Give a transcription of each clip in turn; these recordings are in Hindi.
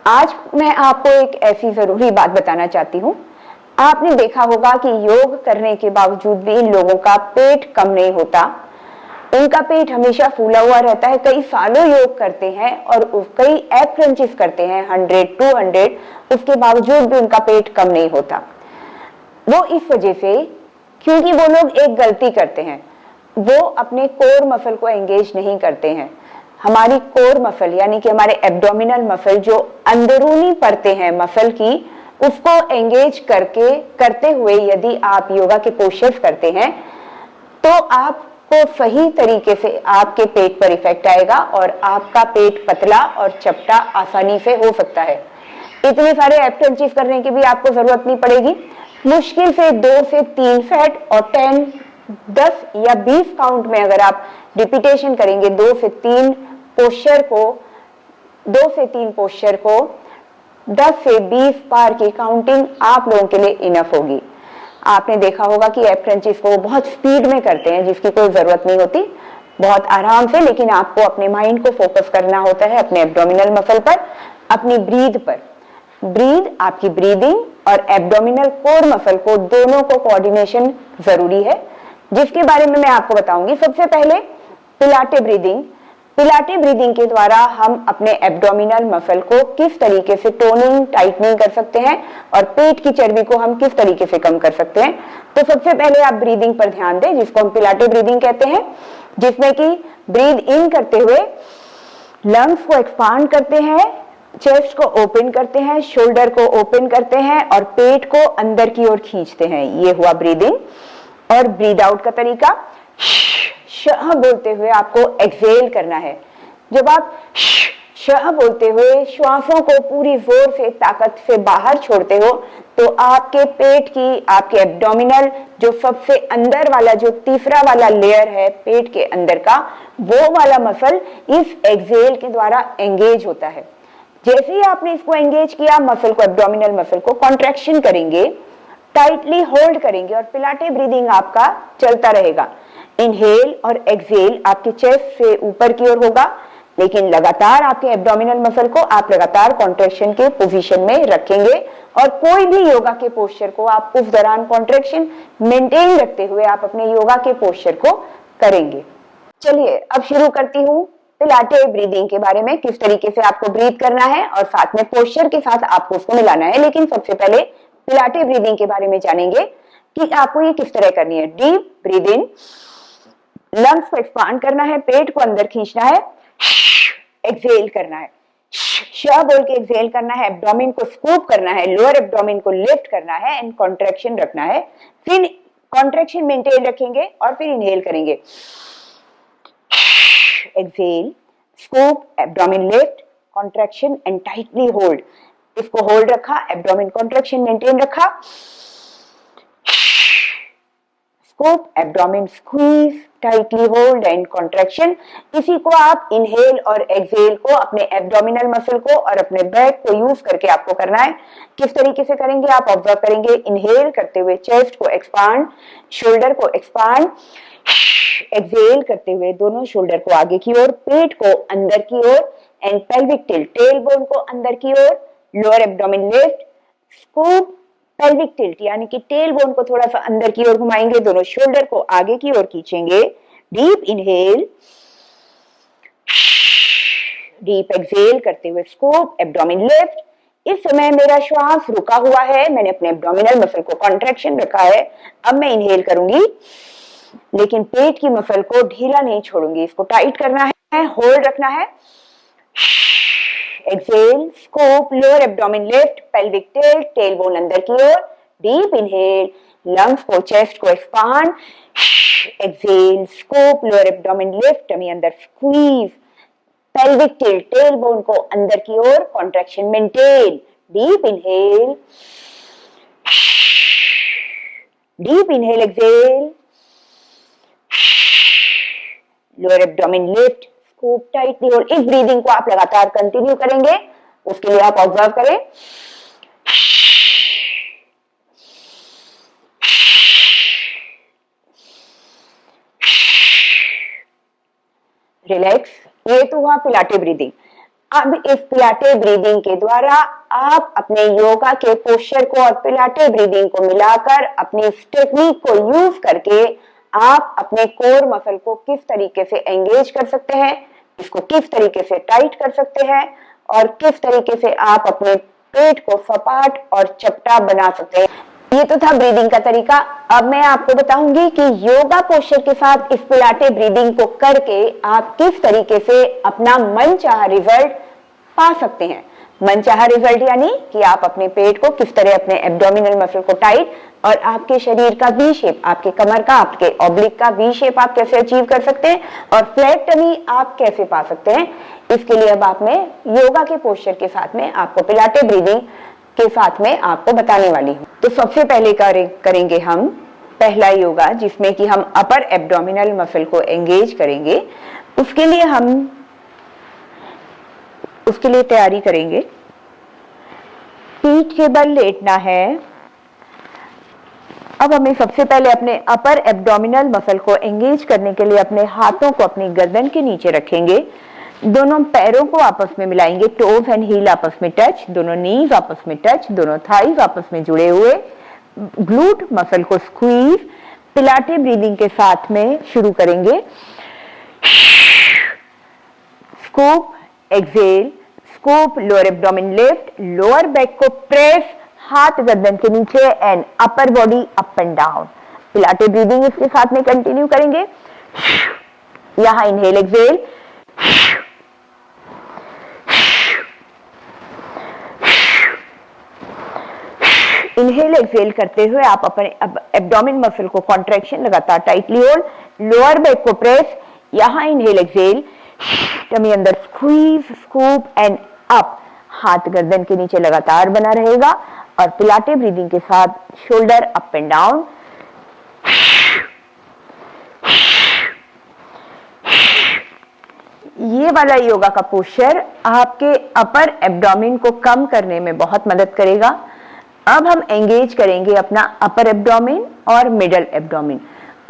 आज मैं आपको एक ऐसी जरूरी बात बताना चाहती हूँ। आपने देखा होगा कि योग करने के बावजूद भी इन लोगों का पेट कम नहीं होता। उनका पेट हमेशा फूला हुआ रहता है। कई सालों योग करते हैं और कई एब क्रंचेस करते हैं 100 200, उसके बावजूद भी उनका पेट कम नहीं होता। वो इस वजह से, क्योंकि वो लोग एक गलती करते हैं, वो अपने कोर मसल को एंगेज नहीं करते हैं। हमारी कोर मसल यानी कि हमारे एब्डोमिनल मसल, जो अंदरूनी परतें हैं मसल की, उसको एंगेज करते हुए यदि आप योगा के पोस्चर्स करते हैं तो आपको सही तरीके से आपके पेट पर इफेक्ट आएगा और आपका पेट पतला और चपटा आसानी से हो सकता है। इतने सारे एब क्रंचेस करने की भी आपको जरूरत नहीं पड़ेगी। मुश्किल से 2 से 3 सेट और 10 या 20 काउंट में अगर आप रिपीटेशन करेंगे 2 से 3 पोस्चर को 10 से 20 बार की काउंटिंग आप लोगों के लिए इनफ होगी। आपने देखा होगा कि एब क्रंचेस को बहुत स्पीड में करते हैं, जिसकी कोई जरूरत नहीं होती, बहुत आराम से। लेकिन आपको अपने माइंड को फोकस करना होता है अपने एब्डोमिनल मसल पर, अपनी ब्रीथ पर। ब्रीथ, आपकी ब्रीदिंग और एब्डोमिनल कोर मसल को दोनों को कोऑर्डिनेशन जरूरी है, जिसके बारे में मैं आपको बताऊंगी। सबसे पहले पिलाटे ब्रीदिंग। पिलाटे ब्रीदिंग के द्वारा हम अपने एब्डोमिनल मसल को किस तरीके से टोनिंग टाइटनिंग कर सकते हैं और पेट की चर्बी को हम किस तरीके से कम कर सकते हैं। तो सबसे पहले आप ब्रीदिंग पर ध्यान दें, जिसको हम पिलाटे ब्रीदिंग कहते हैं, जिसमें कि ब्रीद इन करते हुए लंग्स को एक्सपांड करते हैं, चेस्ट को ओपन करते हैं, शोल्डर को ओपन करते हैं और पेट को अंदर की ओर खींचते हैं। ये हुआ ब्रीदिंग। और ब्रीद आउट का तरीका, शाह बोलते हुए आपको एक्सहेल करना है। जब आप शाह बोलते हुए श्वासों को पूरी जोर से ताकत से बाहर छोड़ते हो तो आपके पेट की, आपके एब्डोमिनल जो सबसे अंदर वाला, जो तीसरा वाला लेयर है पेट के अंदर का, वो वाला मसल इस एक्सहेल के द्वारा एंगेज होता है। जैसे ही आपने इसको एंगेज किया, मसल को, एब्डोमिनल मसल को कॉन्ट्रैक्शन करेंगे, टाइटली होल्ड करेंगे और पिलाटे ब्रीदिंग आपका चलता रहेगा। इनहेल और एक्सहेल आपके चेस्ट से ऊपर की ओर होगा, लेकिन लगातार आपके एब्डोमिनल मसल को आप लगातार कॉन्ट्रैक्शन के पोजीशन में रखेंगे और कोई भी योगा के पोस्चर को आप उस दौरान कॉन्ट्रैक्शन मेंटेन रखते हुए आप अपने योगा के पोस्चर को करेंगे। चलिए अब शुरू करती हूँ पिलाटे ब्रीदिंग के बारे में, किस तरीके से आपको ब्रीथ करना है और साथ में पोस्चर के साथ आपको उसको मिलाना है। लेकिन सबसे पहले पिलाटे ब्रीदिंग के बारे में जानेंगे कि आपको ये किस तरह करनी है। डीप ब्रीद इन, लंग्स को एक्सपांड करना है, पेट को अंदर खींचना है, एक्सहेल करना है, शाह बोल के एक्सहेल करना है, एब्डोमिन को स्कूप करना है, लोअर एब्डोमिन को लिफ्ट करना है एंड कॉन्ट्रैक्शन रखना है। फिर कॉन्ट्रैक्शन मेंटेन रखेंगे और फिर इनहेल करेंगे, exhale, scoop, abdomen lift, contraction and tightly hold. इसको होल्ड रखा, एब्डोमिन कॉन्ट्रैक्शन मेंटेन रखा, scoop, abdomen squeeze, tightly hold and contraction. इसी को आप इनहेल और एक्सहेल को अपने एब्डोमिनल मसल को और अपने बैक को यूज करके आपको करना है। किस तरीके से करेंगे आप ऑब्जर्व करेंगे। इनहेल करते हुए चेस्ट को एक्सपांड, शोल्डर को एक्सपांड, एक्सहेल करते हुए दोनों शोल्डर को आगे की ओर, पेट को अंदर की ओर and pelvic tilt, tail bone को अंदर की ओर, lower abdomen lift, scoop, pelvic tilt यानी कि टेल बोन को थोड़ा सा अंदर की ओर घुमाएंगे, दोनों शोल्डर को आगे की ओर खींचेंगे। डीप इनहेल, डीप एक्सहेल करते हुए स्कूप, एब्डोमिन लिफ्ट। इस समय मेरा श्वास रुका हुआ है, मैंने अपने एब्डोमिनल मसल को कॉन्ट्रैक्शन रखा है। अब मैं इनहेल करूंगी, लेकिन पेट की मसल को ढीला नहीं छोड़ूंगी, इसको टाइट करना है, होल्ड रखना है। Exhale, scoop, lower abdomen lift, pelvic tilt, tailbone अंदर की ओर। डीप इनहेल, लंग्स को, चेस्ट को expand, exhale, scoop, lower abdomen lift, tummy अंदर स्क्वीज, पेल्विक टिल्ट, टेलबोन को अंदर की ओर, contraction maintain. Deep inhale, deep inhale, exhale, lower abdomen lift, scoop tightly. और इस ब्रीदिंग को आप लगातार कंटिन्यू करेंगे, उसके लिए आप ऑब्जर्व करें। रिलैक्स। ये तो हुआ पिलाटे ब्रीदिंग। अब इस पिलाटे ब्रीदिंग के द्वारा आप अपने योगा के पोस्चर को और पिलाटे ब्रीदिंग को मिलाकर अपनी इस टेक्निक को यूज करके आप अपने कोर मसल को किस तरीके से एंगेज कर सकते हैं, इसको किस तरीके से टाइट कर सकते हैं और किस तरीके से आप अपने पेट को सपाट और चपटा बना सकते हैं। ये तो था ब्रीदिंग का तरीका। अब मैं आपको बताऊंगी कि योगा पोस्चर के साथ इस पिलाटे ब्रीदिंग को करके आप किस तरीके से अपना मनचाहा रिजल्ट पा सकते हैं। मनचाहा रिजल्ट यानी कि आप अपने पेट को किस तरह, अपने एब्डोमिनल मसल को टाइट और आपके शरीर का वी शेप, आपके कमर का, आपके ऑब्लिक का वी शेप आप कैसे अचीव कर सकते हैं और फ्लैट टमी आप कैसे पा सकते हैं। इसके लिए अब आप मैं योगा के पोस्चर के साथ में आपको पिलाटे ब्रीदिंग के साथ में आपको बताने वाली हूँ। तो सबसे पहले करेंगे हम पहला योगा, जिसमें कि हम अपर एब्डोमिनल मसल को एंगेज करेंगे। उसके लिए तैयारी करेंगे। पीठ के बल लेटना है। अब हमें सबसे पहले अपने अपर एब्डोमिनल मसल को एंगेज करने के लिए अपने हाथों को अपनी गर्दन के नीचे रखेंगे। दोनों पैरों को आपस में मिलाएंगे, टोज एंड हील आपस में टच, दोनों नीज आपस में टच, दोनों थाइज आपस में जुड़े हुए, ग्लूट मसल को स्क्वीज। पिलाटे ब्रीदिंग के साथ में शुरू करेंगे। Scoop, exhale, scoop, lower abdomen lift, lower back को प्रेस, हाथ गर्दन के नीचे and upper body up and down. Pilates breathing इसके साथ में कंटिन्यू करेंगे। यहां इनहेल, एक्सेल, इनहेल एक्सेल करते हुए आप अपने एब्डोमेन मसल को कॉन्ट्रैक्शन लगातार टाइटली होल्ड, लोअर बैक को प्रेस। यहां इनहेल, एक्सेल, टमी अंदर स्क्वीज, स्कूप एंड अप। हाथ गर्दन के नीचे लगातार बना रहेगा और पिलाटे ब्रीदिंग के साथ शोल्डर अप एंड डाउन। ये वाला योगा का पोस्चर आपके अपर एब्डोमेन को कम करने में बहुत मदद करेगा। अब हम एंगेज करेंगे अपना अपर एब्डोमेन और मिडल एब्डोमेन।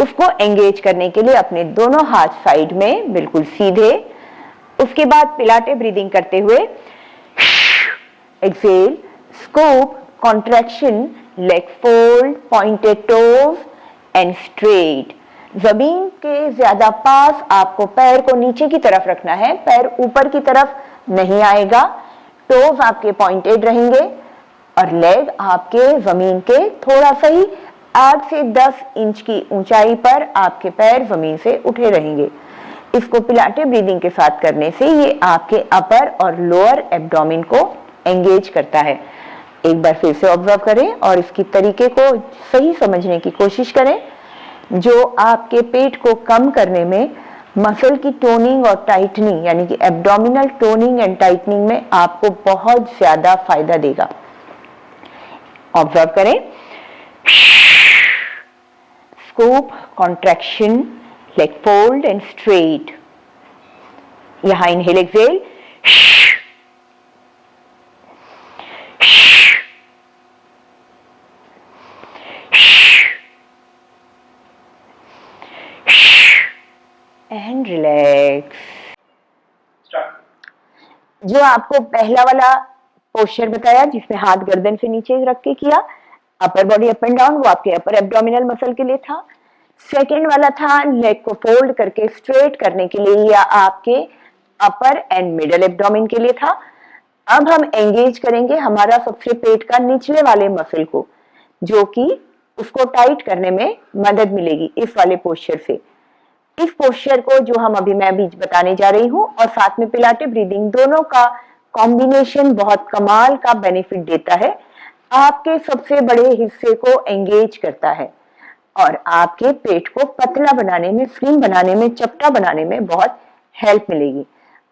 उसको एंगेज करने के लिए अपने दोनों हाथ साइड में बिल्कुल सीधे। उसके बाद पिलाटे ब्रीदिंग करते हुए exhale, scoop, contraction, leg fold, pointed toes and straight. जमीन के ज्यादा पास आपको पैर को नीचे की तरफ रखना है, पैर ऊपर की तरफ नहीं आएगा। टोज आपके पॉइंटेड रहेंगे और लेग आपके जमीन के थोड़ा सा ही 8 से 10 इंच की ऊंचाई पर आपके पैर जमीन से उठे रहेंगे। इसको पिलाटे ब्रीदिंग के साथ करने से ये आपके अपर और लोअर एब्डोमेन को एंगेज करता है। एक बार फिर से ऑब्जर्व करें और इसकी तरीके को सही समझने की कोशिश करें, जो आपके पेट को कम करने में, मसल की टोनिंग और टाइटनिंग यानी कि एब्डोमिनल टोनिंग एंड टाइटनिंग में आपको बहुत ज्यादा फायदा देगा। ऑब्जर्व करें। Scoop, contraction, leg fold and straight. यहां इनहेल, एक्सेल, एंड रिलैक्स। जो आपको पहला वाला पोस्चर बताया जिसमें हाथ गर्दन से नीचे रख के किया, अपर बॉडी अप एंड डाउन, वो आपके अपर एब्डोमिनल मसल के लिए था। सेकेंड वाला था लेग को फोल्ड करके स्ट्रेट करने के लिए, या आपके अपर एंड मिडल एब्डोमिन के लिए था। अब हम एंगेज करेंगे हमारा सबसे पेट का निचले वाले मसल को, जो कि उसको टाइट करने में मदद मिलेगी इस वाले पोस्चर से। इस पोस्चर को जो मैं अभी बताने जा रही हूं और साथ में पिलाटे ब्रीदिंग, दोनों का कॉम्बिनेशन बहुत कमाल का बेनिफिट देता है। आपके सबसे बड़े हिस्से को एंगेज करता है और आपके पेट को पतला बनाने में, स्लिम बनाने में, चपटा बनाने में बहुत हेल्प मिलेगी।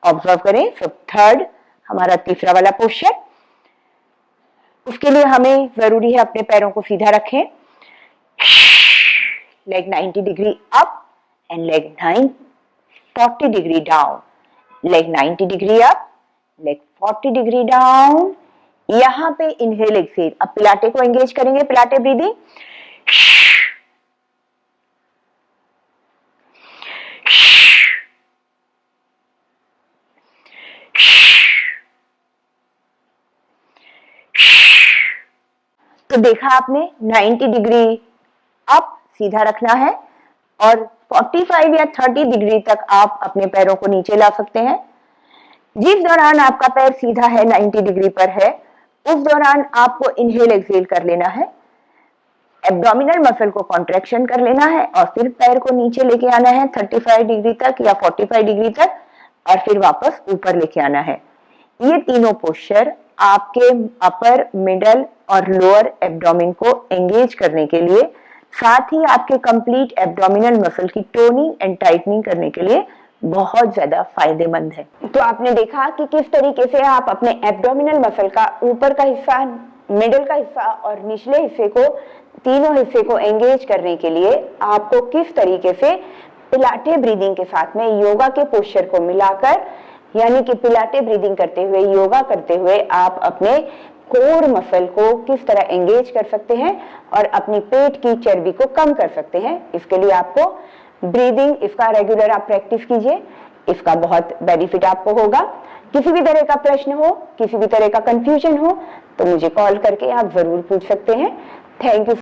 ऑब्जर्व करें। सब थर्ड, हमारा तीसरा वाला पोस्चर। उसके लिए हमें जरूरी है अपने पैरों को सीधा रखें, leg 90 degree up and leg 40 degree down, leg 90 degree up, leg 40 degree down। यहां पे इनहेल, एक्सेल। अब पिलाटे को एंगेज करेंगे, पिलाटे ब्रीदिंग। देखा आपने 90 डिग्री अप सीधा रखना है और 45 या 30 डिग्री तक आप अपने पैरों को नीचे ला सकते हैं। जिस दौरान आपका पैर सीधा है 90 डिग्री पर है, उस दौरान आपको इनहेल एक्सहेल कर लेना है, एब्डोमिनल मसल को कॉन्ट्रैक्शन कर लेना है और फिर पैर को नीचे लेके आना है 35 डिग्री तक या 45 डिग्री तक और फिर वापस ऊपर लेके आना है। ये तीनों पोस्चर आपके अपर, मिडल और लोअर एब्डोमिन को एंगेज करने के लिए, साथ ही आपके कंप्लीट एब्डोमिनल मसल की टोनिंग एंड टाइटनिंग करने के लिए बहुत ज्यादा फायदेमंद है। तो आपने देखा कि किस तरीके से आप अपने एब्डोमिनल मसल का ऊपर का हिस्सा, मिडिल का हिस्सा और निचले हिस्से को, तीनों हिस्से को एंगेज करने के लिए आपको किस तरीके से पिलाटे ब्रीदिंग के साथ में योगा के पोस्चर को मिलाकर, यानी कि पिलाटे ब्रीदिंग करते हुए, योगा करते हुए आप अपने कोर मसल को किस तरह एंगेज कर सकते हैं और अपनी पेट की चर्बी को कम कर सकते हैं। इसके लिए आपको ब्रीदिंग, इसका रेगुलर आप प्रैक्टिस कीजिए, इसका बहुत बेनिफिट आपको होगा। किसी भी तरह का प्रश्न हो, किसी भी तरह का कंफ्यूजन हो तो मुझे कॉल करके आप जरूर पूछ सकते हैं। Thank you.